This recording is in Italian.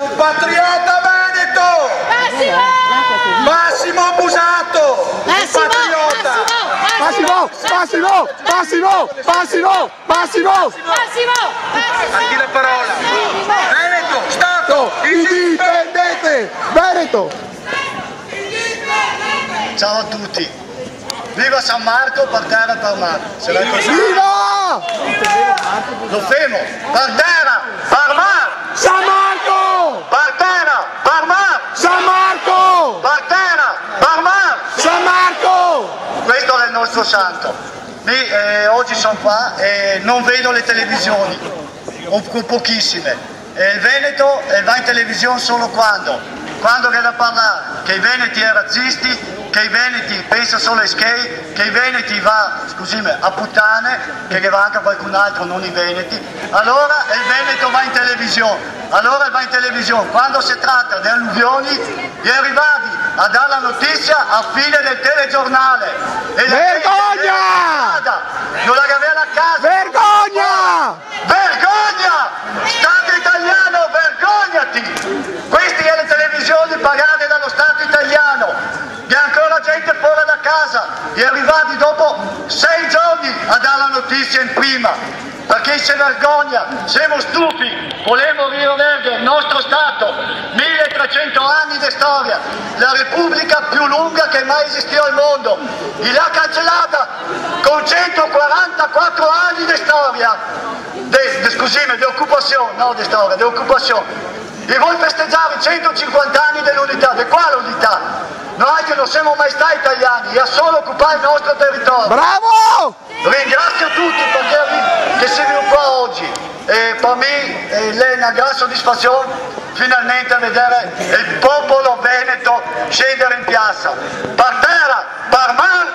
Patriota Veneto! Massimo Busato! Patriota! Massimo! A chi la parola? Veneto, Stato Indipendente! Veneto! Ciao a tutti! Viva San Marco, per terra e per mare! Se l'hai così? Viva! Lo fermo! Per terra, per mare! San Marco! Per terra, per mare! San Marco! Per terra, per mare! San Marco! Questo è il nostro santo. Oggi sono qua e non vedo le televisioni, o pochissime. Il Veneto va in televisione solo quando viene a parlare che i veneti sono razzisti, che i veneti pensano solo ai skate, che i veneti va, scusami, a puttane, che va anche a qualcun altro, non i veneti, allora il Veneto va in televisione. Allora va in televisione, quando si tratta di alluvioni, gli arrivati a dare la notizia a fine del telegiornale. E Vergogna! Non la gavella a casa! Vergogna! Vergogna! Stato italiano, vergognati! Queste sono le televisioni pagate dallo Stato italiano. C'è ancora gente fuori da casa, gli arrivati dopo 6 giorni a dare la notizia in prima. Perché si vergogna, siamo stufi, volevamo riavere il nostro Stato, 1300 anni di storia, la Repubblica più lunga che mai esistì al mondo, e l'ha cancellata con 144 anni di storia, di occupazione, no di storia, di occupazione. E voi festeggiare 150 anni dell'unità, di quale unità? Noi che non siamo mai stati italiani, a solo occupare il nostro territorio. Bravo! Ringrazio tutti perché siete qua oggi e per me è una grande soddisfazione finalmente vedere il popolo veneto scendere in piazza. Per terra, per mare